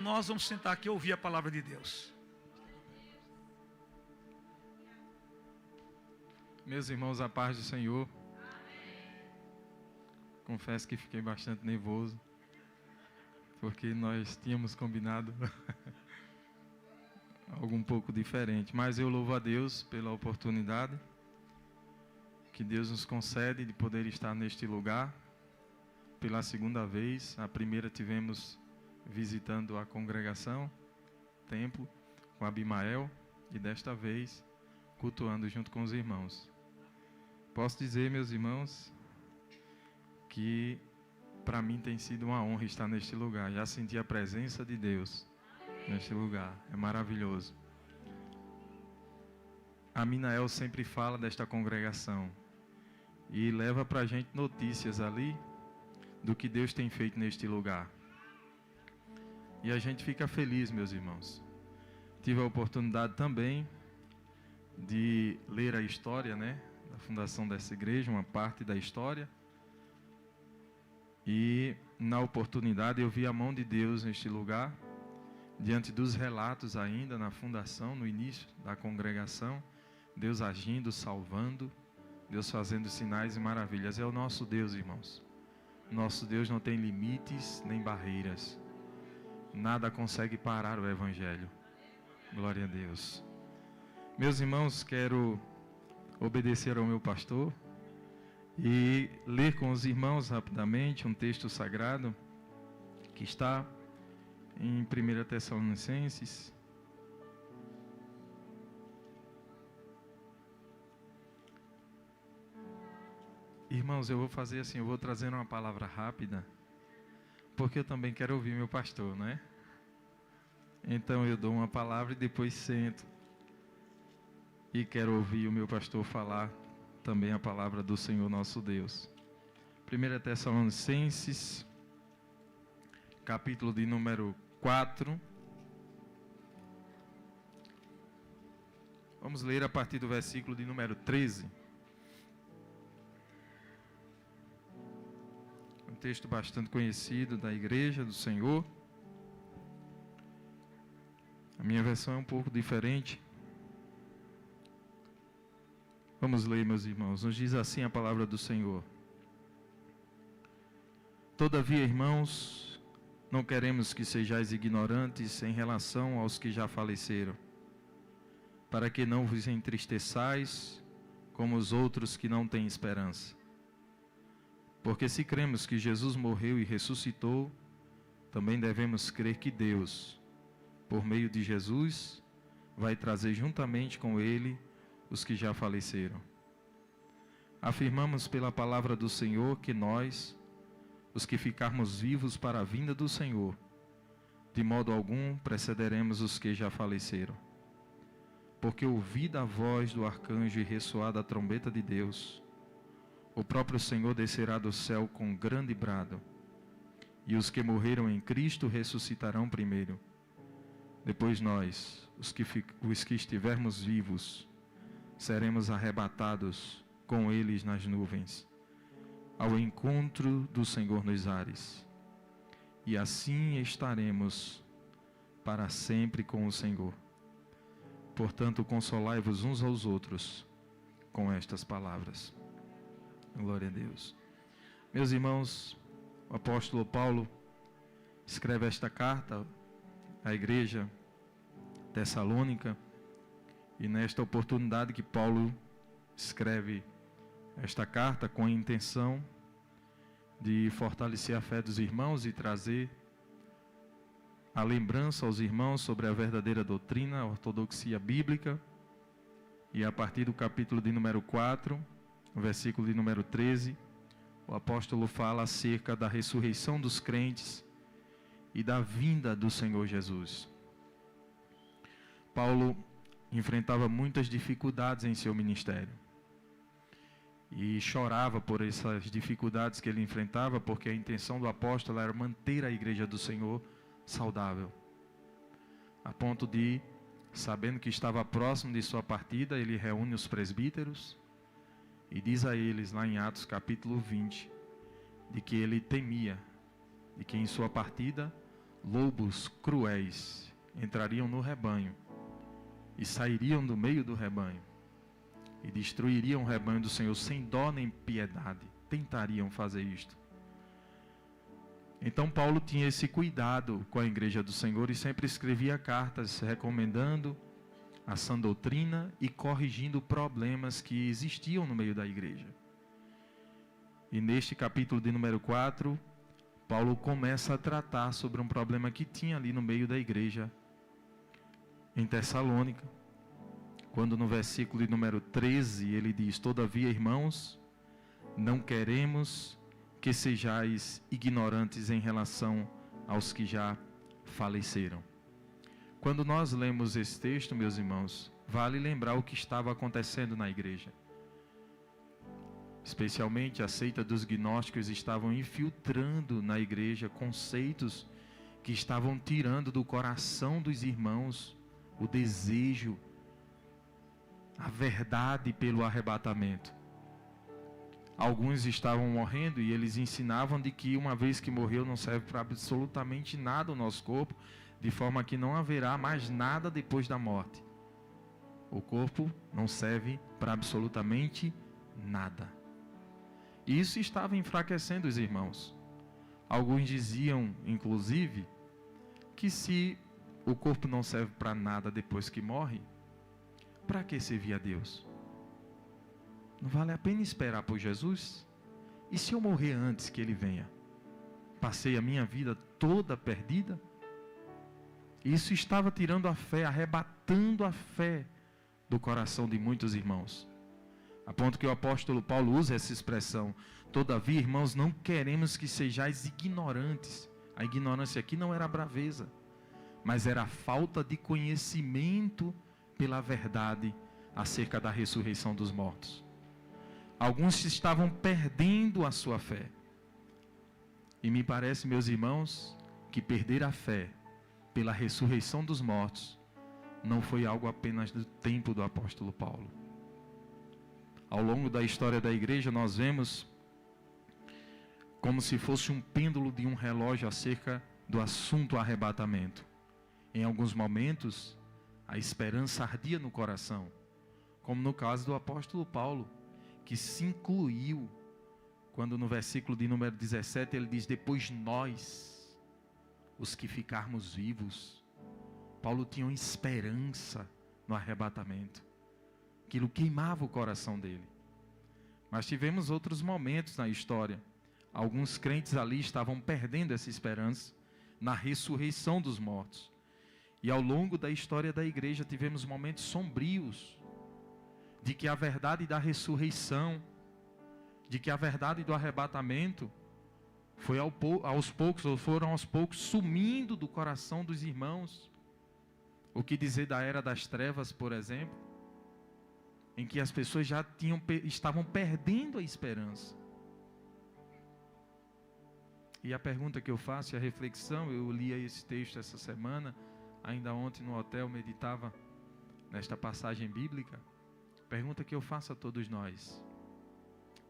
Nós vamos sentar aqui e ouvir a palavra de Deus. Meus irmãos, a paz do Senhor. Confesso que fiquei bastante nervoso, porque nós tínhamos combinado algo um pouco diferente. Mas eu louvo a Deus pela oportunidade que Deus nos concede de poder estar neste lugar pela segunda vez. A primeira tivemos visitando a congregação, templo, com Abimael, e desta vez cultuando junto com os irmãos. Posso dizer, meus irmãos, que para mim tem sido uma honra estar neste lugar. Já senti a presença de Deus neste lugar. É maravilhoso. A Minael sempre fala desta congregação e leva para a gente notícias ali do que Deus tem feito neste lugar. E a gente fica feliz, meus irmãos. Tive a oportunidade também de ler a história, da fundação dessa igreja, uma parte da história. E na oportunidade eu vi a mão de Deus neste lugar, diante dos relatos ainda na fundação, no início da congregação, Deus agindo, salvando, Deus fazendo sinais e maravilhas. É o nosso Deus, irmãos. Nosso Deus não tem limites nem barreiras. Nada consegue parar o Evangelho. Glória a Deus. Meus irmãos, quero obedecer ao meu pastor e ler com os irmãos rapidamente um texto sagrado que está em 1 Tessalonicenses. Irmãos, eu vou fazer assim, eu vou trazer uma palavra rápida, porque eu também quero ouvir meu pastor, Então eu dou uma palavra e depois sento e quero ouvir o meu pastor falar também a palavra do Senhor nosso Deus. 1 Tessalonicenses, capítulo de número 4. Vamos ler a partir do versículo de número 13. Um texto bastante conhecido da igreja do Senhor. A minha versão é um pouco diferente. Vamos ler, meus irmãos. Nos diz assim a palavra do Senhor. Todavia, irmãos, não queremos que sejais ignorantes em relação aos que já faleceram, para que não vos entristeçais como os outros que não têm esperança. Porque se cremos que Jesus morreu e ressuscitou, também devemos crer que Deus, por meio de Jesus, vai trazer juntamente com Ele os que já faleceram. Afirmamos pela palavra do Senhor que nós, os que ficarmos vivos para a vinda do Senhor, de modo algum precederemos os que já faleceram. Porque ouvida a voz do arcanjo e ressoada a trombeta de Deus, o próprio Senhor descerá do céu com grande brado, e os que morreram em Cristo ressuscitarão primeiro. Depois nós, os que estivermos vivos, seremos arrebatados com eles nas nuvens, ao encontro do Senhor nos ares. E assim estaremos para sempre com o Senhor. Portanto, consolai-vos uns aos outros com estas palavras. Glória a Deus. Meus irmãos, o apóstolo Paulo escreve esta carta à igreja tessalônica, e nesta oportunidade que Paulo escreve esta carta com a intenção de fortalecer a fé dos irmãos e trazer a lembrança aos irmãos sobre a verdadeira doutrina, a ortodoxia bíblica. E a partir do capítulo de número 4, no versículo de número 13, o apóstolo fala acerca da ressurreição dos crentes e da vinda do Senhor Jesus. Paulo enfrentava muitas dificuldades em seu ministério e chorava por essas dificuldades que ele enfrentava, porque a intenção do apóstolo era manter a igreja do Senhor saudável, a ponto de, sabendo que estava próximo de sua partida, ele reúne os presbíteros e diz a eles, lá em Atos capítulo 20, de que ele temia, de que em sua partida lobos cruéis entrariam no rebanho e sairiam do meio do rebanho e destruiriam o rebanho do Senhor sem dó nem piedade. Tentariam fazer isto. Então Paulo tinha esse cuidado com a igreja do Senhor e sempre escrevia cartas recomendando a sã doutrina e corrigindo problemas que existiam no meio da igreja. E neste capítulo de número 4, Paulo começa a tratar sobre um problema que tinha ali no meio da igreja em Tessalônica, quando no versículo de número 13 ele diz: todavia, irmãos, não queremos que sejais ignorantes em relação aos que já faleceram. Quando nós lemos esse texto, meus irmãos, vale lembrar o que estava acontecendo na igreja. Especialmente a seita dos gnósticos estavam infiltrando na igreja conceitos que estavam tirando do coração dos irmãos o desejo, a verdade pelo arrebatamento. Alguns estavam morrendo e eles ensinavam de que uma vez que morreu não serve para absolutamente nada o nosso corpo, de forma que não haverá mais nada depois da morte. O corpo não serve para absolutamente nada. Isso estava enfraquecendo os irmãos. Alguns diziam, inclusive, que se o corpo não serve para nada depois que morre, para que servir a Deus? Não vale a pena esperar por Jesus? E se eu morrer antes que Ele venha? Passei a minha vida toda perdida? Isso estava tirando a fé, arrebatando a fé do coração de muitos irmãos. A ponto que o apóstolo Paulo usa essa expressão: todavia, irmãos, não queremos que sejais ignorantes. A ignorância aqui não era braveza, mas era a falta de conhecimento pela verdade acerca da ressurreição dos mortos. Alguns estavam perdendo a sua fé. E me parece, meus irmãos, que perder a fé pela ressurreição dos mortos não foi algo apenas do tempo do apóstolo Paulo. Ao longo da história da igreja, nós vemos como se fosse um pêndulo de um relógio acerca do assunto arrebatamento. Em alguns momentos, a esperança ardia no coração, como no caso do apóstolo Paulo, que se incluiu, quando no versículo de número 17 ele diz: depois nós, os que ficarmos vivos. Paulo tinha uma esperança no arrebatamento. Aquilo queimava o coração dele. Mas tivemos outros momentos na história. Alguns crentes ali estavam perdendo essa esperança na ressurreição dos mortos. E ao longo da história da igreja tivemos momentos sombrios de que a verdade da ressurreição, de que a verdade do arrebatamento foram aos poucos sumindo do coração dos irmãos. O que dizer da era das trevas, por exemplo, em que as pessoas já estavam perdendo a esperança. E a pergunta que eu faço, e a reflexão, eu li esse texto essa semana, ainda ontem no hotel meditava nesta passagem bíblica. Pergunta que eu faço a todos nós: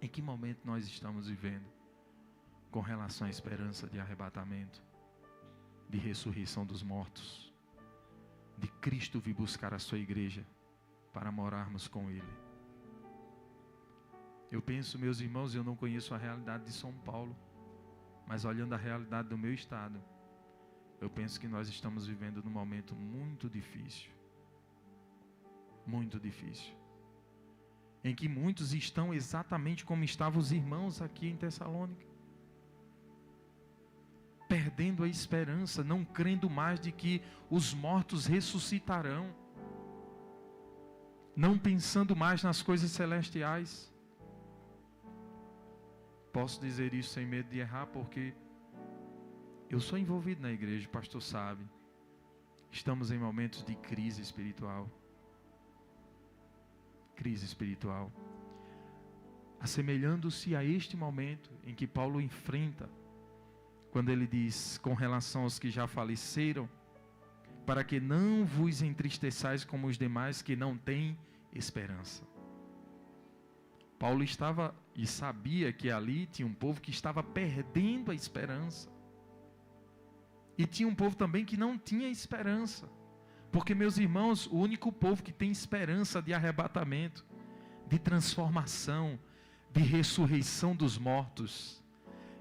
em que momento nós estamos vivendo com relação à esperança de arrebatamento, de ressurreição dos mortos, de Cristo vir buscar a sua igreja para morarmos com Ele? Eu penso, meus irmãos, eu não conheço a realidade de São Paulo, mas olhando a realidade do meu estado, eu penso que nós estamos vivendo num momento muito difícil, em que muitos estão exatamente como estavam os irmãos aqui em Tessalônica, perdendo a esperança, não crendo mais de que os mortos ressuscitarão, não pensando mais nas coisas celestiais. Posso dizer isso sem medo de errar, porque eu sou envolvido na igreja, o pastor sabe. Estamos em momentos de crise espiritual. Assemelhando-se a este momento em que Paulo enfrenta, quando ele diz com relação aos que já faleceram, para que não vos entristeçais como os demais que não têm esperança. Paulo estava e sabia que ali tinha um povo que estava perdendo a esperança. E tinha um povo também que não tinha esperança. Porque, meus irmãos, o único povo que tem esperança de arrebatamento, de transformação, de ressurreição dos mortos,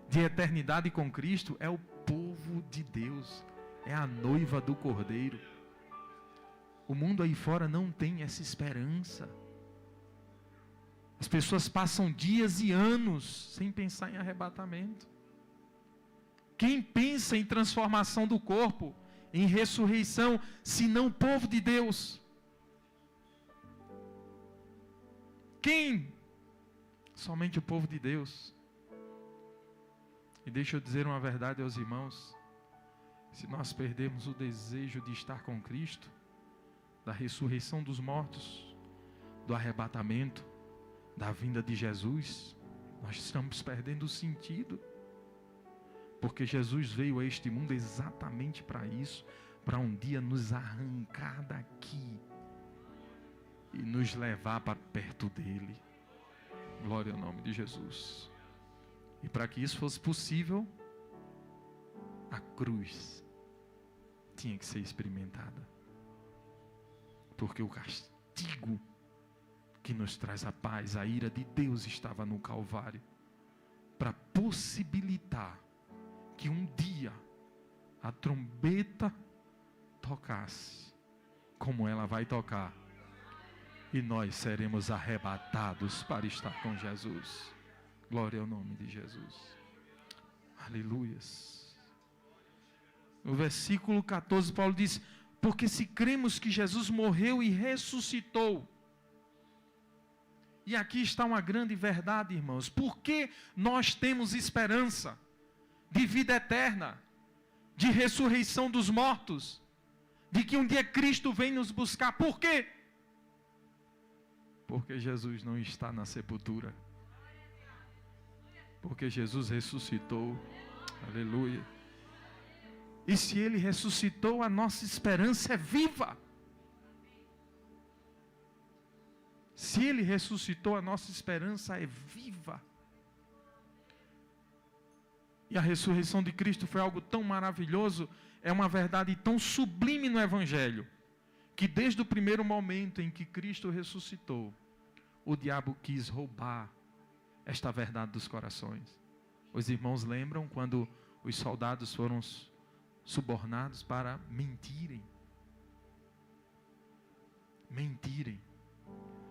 de eternidade com Cristo, é o povo de Deus, é a noiva do Cordeiro. O mundo aí fora não tem essa esperança. As pessoas passam dias e anos sem pensar em arrebatamento. Quem pensa em transformação do corpo, em ressurreição, senão o povo de Deus? Quem? Somente o povo de Deus. E deixa eu dizer uma verdade aos irmãos: se nós perdermos o desejo de estar com Cristo, da ressurreição dos mortos, do arrebatamento, da vinda de Jesus, nós estamos perdendo o sentido. Porque Jesus veio a este mundo exatamente para isso, para um dia nos arrancar daqui e nos levar para perto dele. Glória ao nome de Jesus. E para que isso fosse possível, a cruz tinha que ser experimentada. Porque o castigo que nos traz a paz, a ira de Deus estava no Calvário, para possibilitar que um dia a trombeta tocasse, como ela vai tocar, e nós seremos arrebatados para estar com Jesus. Glória ao nome de Jesus. Aleluias. No versículo 14, Paulo diz: porque se cremos que Jesus morreu e ressuscitou. E aqui está uma grande verdade, irmãos. Porque nós temos esperança de vida eterna, de ressurreição dos mortos, de que um dia Cristo vem nos buscar. Por quê? Porque Jesus não está na sepultura. Porque Jesus ressuscitou. Aleluia. E se Ele ressuscitou, a nossa esperança é viva. Se Ele ressuscitou, a nossa esperança é viva. E a ressurreição de Cristo foi algo tão maravilhoso, é uma verdade tão sublime no Evangelho, que desde o primeiro momento em que Cristo ressuscitou, o diabo quis roubar esta verdade dos corações. Os irmãos lembram quando os soldados foram subornados para mentirem? Mentirem.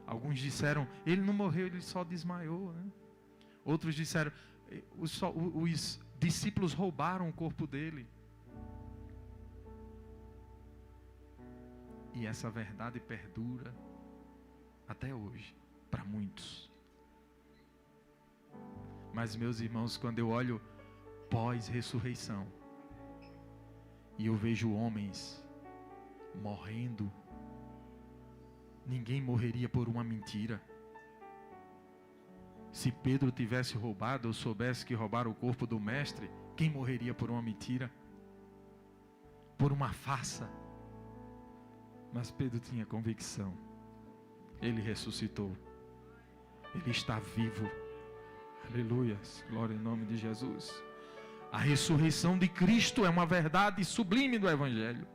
Alguns disseram: ele não morreu, ele só desmaiou, né? Outros disseram: os discípulos roubaram o corpo dele. E essa verdade perdura até hoje, para muitos. Mas, meus irmãos, quando eu olho pós-ressurreição, e eu vejo homens morrendo, ninguém morreria por uma mentira. Se Pedro tivesse roubado ou soubesse que roubaram o corpo do mestre, quem morreria por uma mentira? Por uma farsa? Mas Pedro tinha convicção. Ele ressuscitou. Ele está vivo. Aleluia. Glória em nome de Jesus. A ressurreição de Cristo é uma verdade sublime do Evangelho.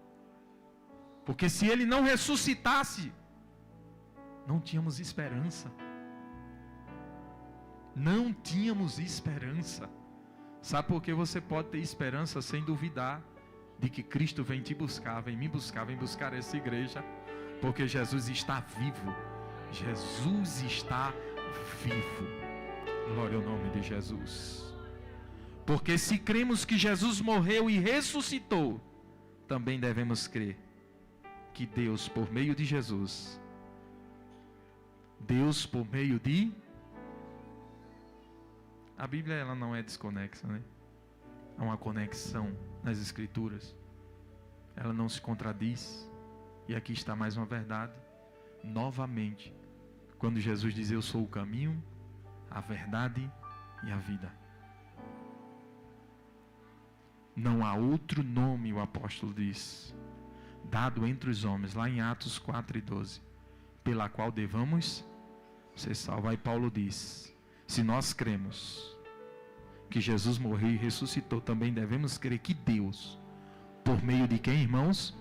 Porque se Ele não ressuscitasse, não tínhamos esperança. Não tínhamos esperança. Sabe por que você pode ter esperança sem duvidar de que Cristo vem te buscar, vem me buscar, vem buscar essa igreja? Porque Jesus está vivo. Jesus está vivo. Glória ao nome de Jesus. Porque se cremos que Jesus morreu e ressuscitou, também devemos crer que Deus, por meio de Jesus, Deus por meio de... A Bíblia, ela não é desconexa, né? Há uma conexão nas Escrituras. Ela não se contradiz. E aqui está mais uma verdade. Novamente, quando Jesus diz: eu sou o caminho, a verdade e a vida. Não há outro nome, o apóstolo diz, dado entre os homens, lá em Atos 4:12, pela qual devamos ser salvos. Aí Paulo diz: se nós cremos que Jesus morreu e ressuscitou, também devemos crer que Deus, Por meio de quem, irmãos?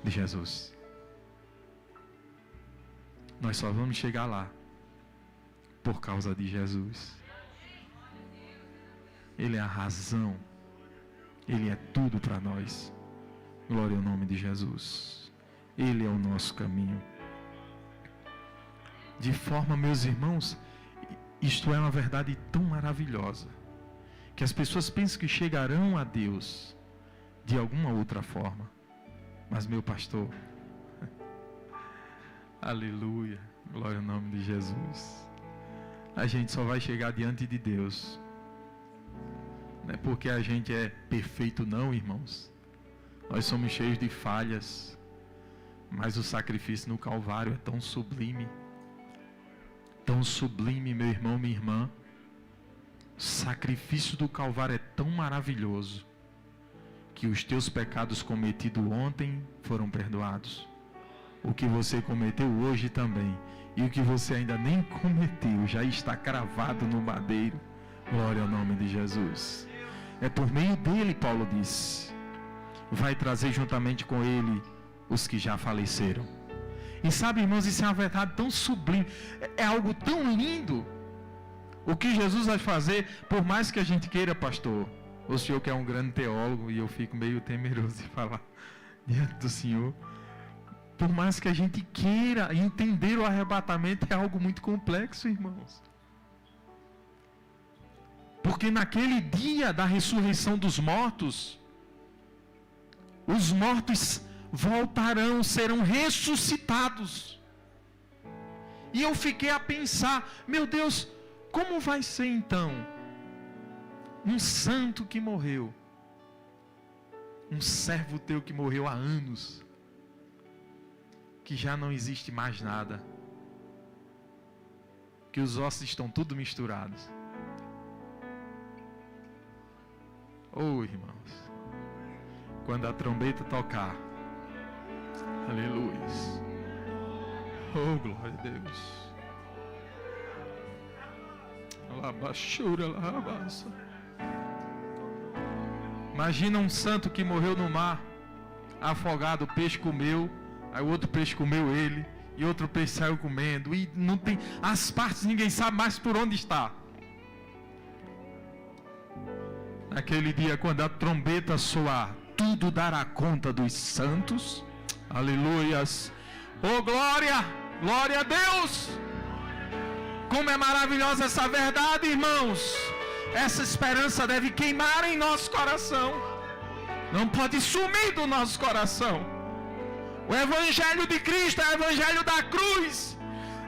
De Jesus. Nós só vamos chegar lá por causa de Jesus. Ele é a razão. Ele é tudo para nós. Glória ao nome de Jesus. Ele é o nosso caminho. De forma, meus irmãos, isto é uma verdade tão maravilhosa, que as pessoas pensam que chegarão a Deus de alguma outra forma. Mas, meu pastor, aleluia, glória ao nome de Jesus, a gente só vai chegar diante de Deus. Não é porque a gente é perfeito não, irmãos. Nós somos cheios de falhas, mas o sacrifício no Calvário é tão sublime, meu irmão, minha irmã. O sacrifício do Calvário é tão maravilhoso, que os teus pecados cometidos ontem foram perdoados. O que você cometeu hoje também, e o que você ainda nem cometeu, já está cravado no madeiro. Glória ao nome de Jesus. É por meio dele, Paulo disse, vai trazer juntamente com ele os que já faleceram. E sabe, irmãos, isso é uma verdade tão sublime, é algo tão lindo. O que Jesus vai fazer, por mais que a gente queira, pastor, o senhor que é um grande teólogo, e eu fico meio temeroso de falar diante do senhor, por mais que a gente queira entender o arrebatamento, é algo muito complexo, irmãos. Porque naquele dia da ressurreição dos mortos, os mortos voltarão, serão ressuscitados. E eu fiquei a pensar, meu Deus, como vai ser então um santo que morreu, um servo teu que morreu há anos, que já não existe mais nada, que os ossos estão tudo misturados. Oh, irmãos, quando a trombeta tocar, aleluia, oh, glória a Deus, alabaxura, alabaça. Imagina um santo que morreu no mar, afogado, o peixe comeu, aí o outro peixe comeu ele, e outro peixe saiu comendo, e não tem, as partes ninguém sabe mais por onde está. Naquele dia, quando a trombeta soar, tudo dará conta dos santos. Aleluias. Oh, glória! Glória a Deus! Como é maravilhosa essa verdade, irmãos. Essa esperança deve queimar em nosso coração. Não pode sumir do nosso coração. O Evangelho de Cristo é o Evangelho da cruz,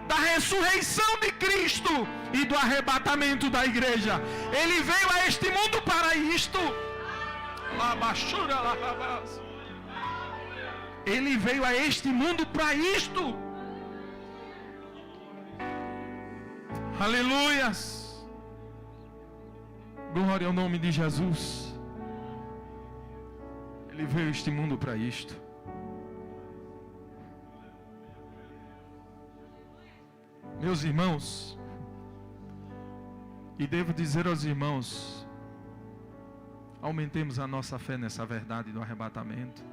da ressurreição de Cristo e do arrebatamento da igreja. Ele veio a este mundo para isto. Ele veio a este mundo para isto. Aleluias. Glória ao nome de Jesus. Ele veio a este mundo para isto. Meus irmãos, e devo dizer aos irmãos, aumentemos a nossa fé nessa verdade do arrebatamento.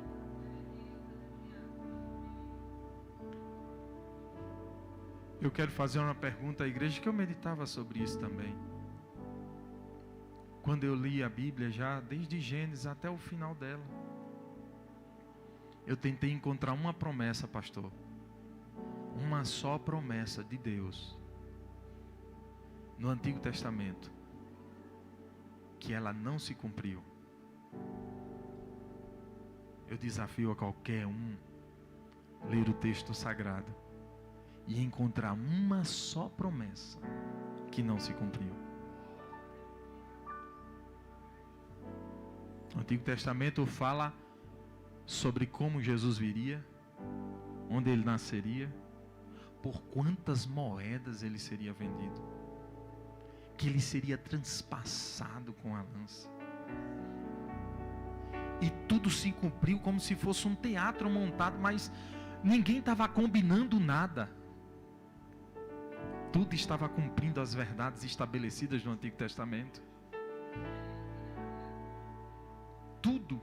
Eu quero fazer uma pergunta à igreja, que eu meditava sobre isso também. Quando eu li a Bíblia, já desde Gênesis até o final dela, eu tentei encontrar uma promessa, pastor. Uma só promessa de Deus no Antigo Testamento que ela não se cumpriu. Eu desafio a qualquer um ler o texto sagrado e encontrar uma só promessa que não se cumpriu. O Antigo Testamento fala sobre como Jesus viria, onde ele nasceria, por quantas moedas ele seria vendido, que ele seria transpassado com a lança. E tudo se cumpriu como se fosse um teatro montado, mas ninguém estava combinando nada. Tudo estava cumprindo as verdades estabelecidas no Antigo Testamento. Tudo.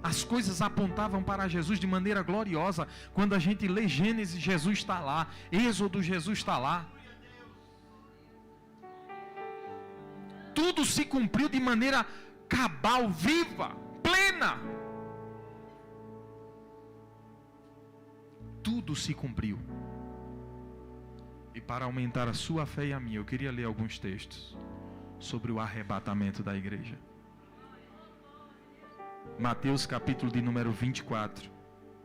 As coisas apontavam para Jesus de maneira gloriosa. Quando a gente lê Gênesis, Jesus está lá. Êxodo, Jesus está lá. Tudo se cumpriu de maneira cabal, viva, plena. Tudo se cumpriu. E para aumentar a sua fé e a minha, eu queria ler alguns textos sobre o arrebatamento da igreja. Mateus capítulo de número 24,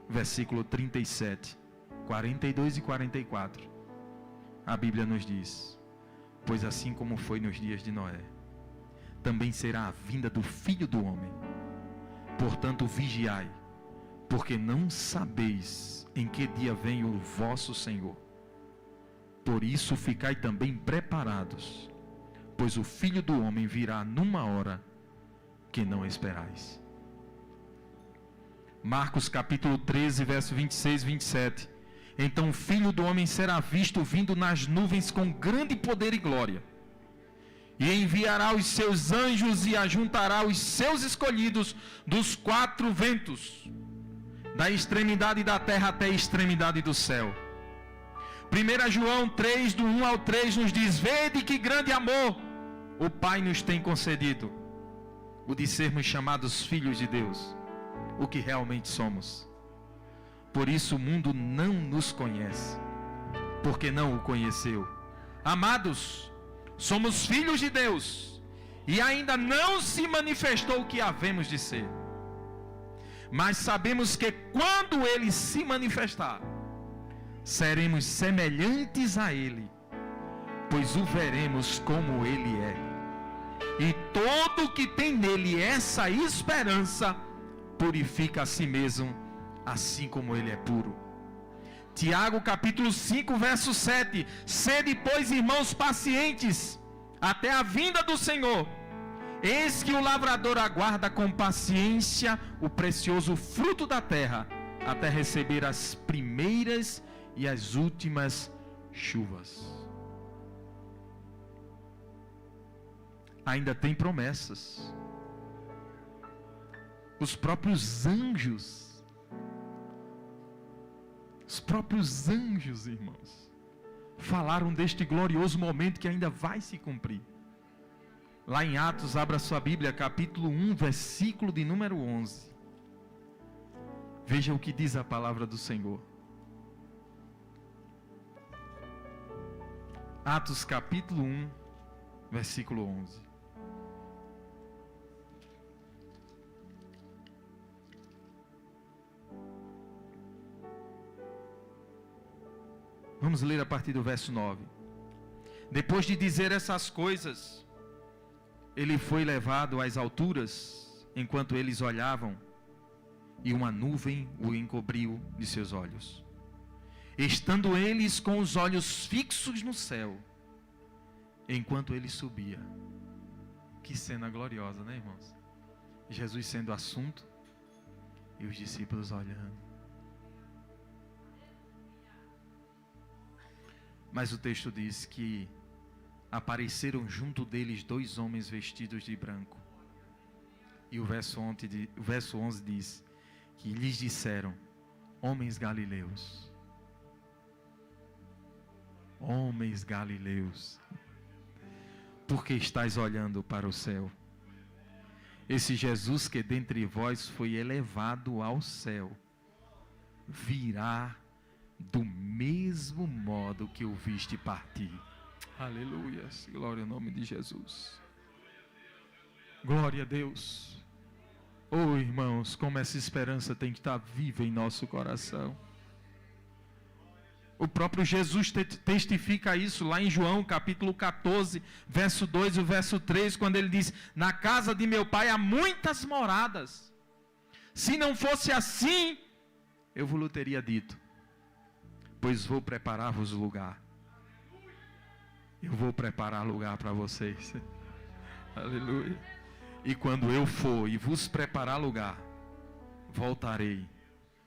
versículo 37, 42 e 44. A Bíblia nos diz: pois assim como foi nos dias de Noé, também será a vinda do Filho do Homem. Portanto, vigiai, porque não sabeis em que dia vem o vosso Senhor. Por isso ficai também preparados, pois o Filho do Homem virá numa hora que não esperais. Marcos capítulo 13, verso 26 e 27. Então o Filho do Homem será visto vindo nas nuvens com grande poder e glória. E enviará os seus anjos e ajuntará os seus escolhidos dos quatro ventos, da extremidade da terra até a extremidade do céu. 1 João 3, do 1 ao 3 nos diz: vede que grande amor o Pai nos tem concedido, o de sermos chamados filhos de Deus, o que realmente somos. Por isso o mundo não nos conhece, porque não o conheceu. Amados, somos filhos de Deus, e ainda não se manifestou o que havemos de ser. Mas sabemos que quando Ele se manifestar, seremos semelhantes a Ele, pois o veremos como Ele é. E todo que tem nele essa esperança, purifica a si mesmo, assim como Ele é puro. Tiago capítulo 5, verso 7. Sede, pois, irmãos, pacientes, até a vinda do Senhor. Eis que o lavrador aguarda com paciência o precioso fruto da terra, até receber as primeiras e as últimas chuvas. Ainda tem promessas. Os próprios anjos, irmãos, falaram deste glorioso momento que ainda vai se cumprir. Lá em Atos, abra sua Bíblia, capítulo 1, versículo de número 11. Veja o que diz a palavra do Senhor. Atos capítulo 1, versículo 11. Vamos ler a partir do verso 9. Depois de dizer essas coisas, ele foi levado às alturas, enquanto eles olhavam, e uma nuvem o encobriu de seus olhos. Estando eles com os olhos fixos no céu, enquanto ele subia. Que cena gloriosa, né, irmãos? Jesus sendo assunto e os discípulos olhando. Mas o texto diz que apareceram junto deles dois homens vestidos de branco. E o verso 11 diz que lhes disseram: homens galileus, por que estáis olhando para o céu? Esse Jesus que dentre vós foi elevado ao céu, virá do mesmo modo que o viste partir. Aleluia, glória ao nome de Jesus. Glória a Deus. Oh, irmãos, como essa esperança tem que estar viva em nosso coração. O próprio Jesus testifica isso lá em João capítulo 14, verso 2 e o verso 3, quando ele diz: na casa de meu pai há muitas moradas. Se não fosse assim, eu vos teria dito, pois vou preparar-vos lugar. Eu vou preparar lugar para vocês. Aleluia. E quando eu for e vos preparar lugar, voltarei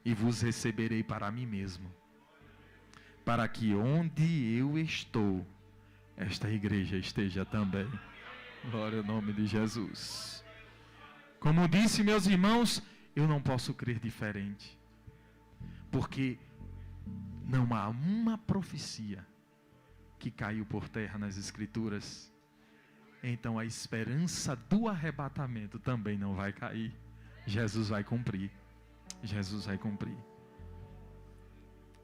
e vos receberei para mim mesmo, para que onde eu estou, esta igreja esteja também. Glória ao nome de Jesus. Como disse, meus irmãos, Eu não posso crer diferente. Porque não há uma profecia que caiu por terra nas Escrituras. Então a esperança do arrebatamento também não vai cair. Jesus vai cumprir. Jesus vai cumprir.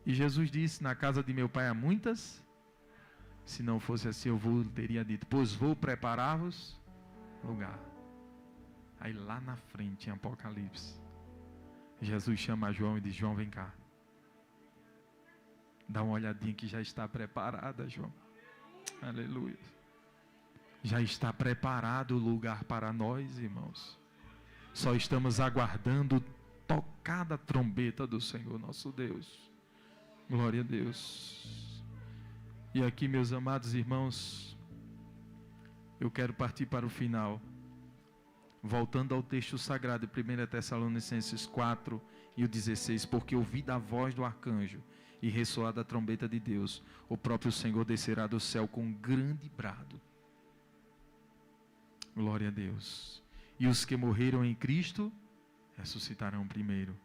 E Jesus disse: na casa de meu pai há muitas. Se não fosse assim, eu teria dito: pois vou preparar-vos lugar. Aí lá na frente, em Apocalipse, Jesus chama João e diz: João, vem cá. Dá uma olhadinha que já está preparada, João. Aleluia. Já está preparado o lugar para nós, irmãos. Só estamos aguardando tocar da trombeta do Senhor nosso Deus. Glória a Deus. E aqui, meus amados irmãos, eu quero partir para o final. Voltando ao texto sagrado, 1 Tessalonicenses 4 e o 16. Porque ouvi da voz do arcanjo e ressoar da trombeta de Deus, o próprio Senhor descerá do céu com um grande brado. Glória a Deus. E os que morreram em Cristo ressuscitarão primeiro.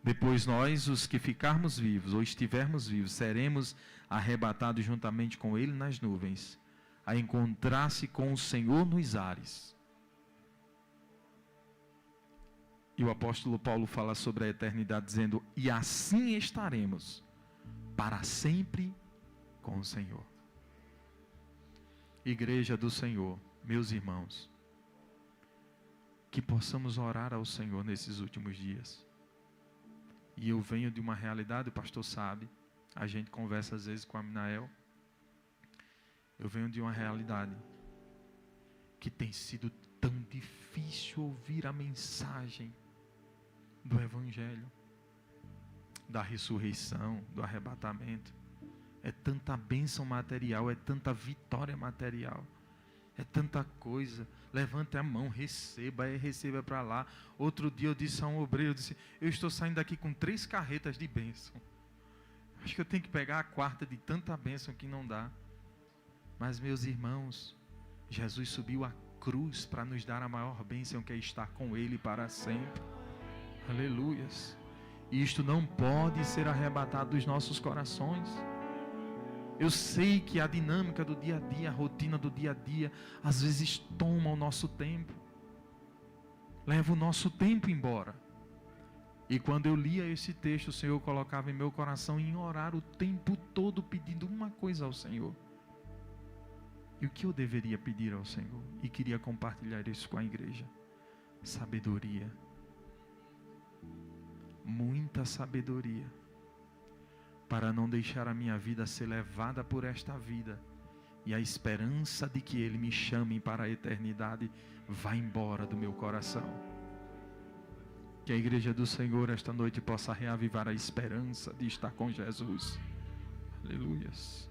Depois nós, os que ficarmos vivos ou estivermos vivos, seremos arrebatados juntamente com Ele nas nuvens, a encontrar-se com o Senhor nos ares. E o apóstolo Paulo fala sobre a eternidade, dizendo: e assim estaremos para sempre com o Senhor. Igreja do Senhor, meus irmãos, que possamos orar ao Senhor nesses últimos dias. E eu venho de uma realidade, o pastor sabe, a gente conversa às vezes com a Minael. Eu venho de uma realidade que tem sido tão difícil ouvir a mensagem do Evangelho, da ressurreição, do arrebatamento. É tanta bênção material, é tanta vitória material, é tanta coisa. Levante a mão, receba para lá. Outro dia eu disse a um obreiro, eu disse: eu estou saindo daqui com 3 carretas de bênção. Acho que eu tenho que pegar a 4ª de tanta bênção que não dá. Mas, meus irmãos, Jesus subiu a cruz para nos dar a maior bênção, que é estar com Ele para sempre. Aleluias. E isto não pode ser arrebatado dos nossos corações. Eu sei que a dinâmica do dia a dia, a rotina do dia a dia, às vezes toma o nosso tempo, leva o nosso tempo embora. E quando eu lia esse texto, o Senhor colocava em meu coração em orar o tempo todo, pedindo uma coisa ao Senhor. E o que eu deveria pedir ao Senhor? E queria compartilhar isso com a igreja: sabedoria. Muita sabedoria, para não deixar a minha vida ser levada por esta vida, e a esperança de que Ele me chame para a eternidade vá embora do meu coração. Que a igreja do Senhor esta noite possa reavivar a esperança de estar com Jesus. Aleluias.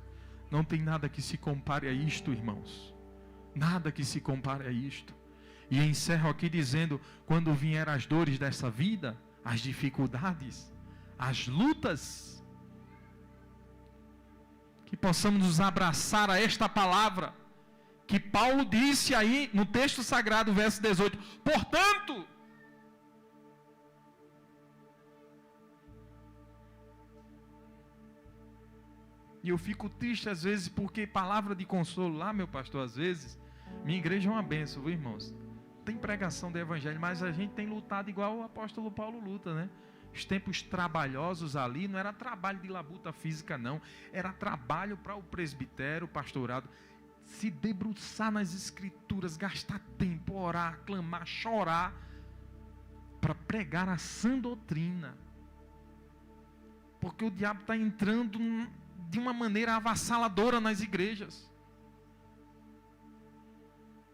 Não tem nada que se compare a isto, irmãos. Nada que se compare a isto. E encerro aqui dizendo: quando vier as dores dessa vida, as dificuldades, as lutas, que possamos nos abraçar a esta palavra, que Paulo disse aí no texto sagrado, verso 18: portanto, e eu fico triste às vezes, porque palavra de consolo lá, meu pastor, às vezes, minha igreja é uma bênção, viu, irmãos? Tem pregação do evangelho, mas a gente tem lutado igual o apóstolo Paulo luta, né? Os tempos trabalhosos ali, não era trabalho de labuta física, não. Era trabalho para o presbitério, o pastorado, se debruçar nas escrituras, gastar tempo, orar, clamar, chorar, para pregar a sã doutrina. Porque o diabo está entrando de uma maneira avassaladora nas igrejas.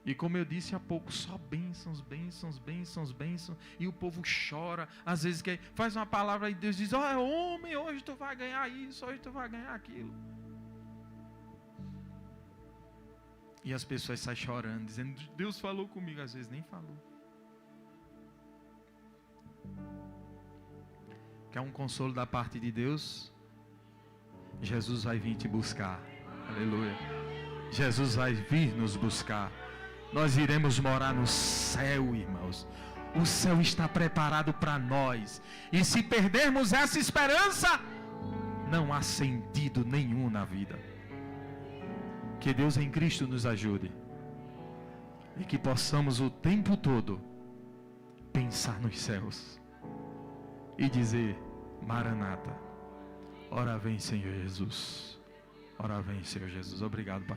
E como eu disse há pouco, só bênçãos, bênçãos, bênçãos, bênçãos. E o povo chora. Às vezes faz uma palavra e Deus diz: ó, homem, hoje tu vai ganhar isso, hoje tu vai ganhar aquilo. E as pessoas saem chorando, dizendo: Deus falou comigo. Às vezes nem falou. Quer um consolo da parte de Deus? Jesus vai vir te buscar. Aleluia. Jesus vai vir nos buscar. Nós iremos morar no céu, irmãos. O céu está preparado para nós. E se perdermos essa esperança, não há sentido nenhum na vida. Que Deus em Cristo nos ajude. E que possamos o tempo todo pensar nos céus. E dizer: Maranata. Ora vem, Senhor Jesus. Ora vem, Senhor Jesus. Obrigado, pastor.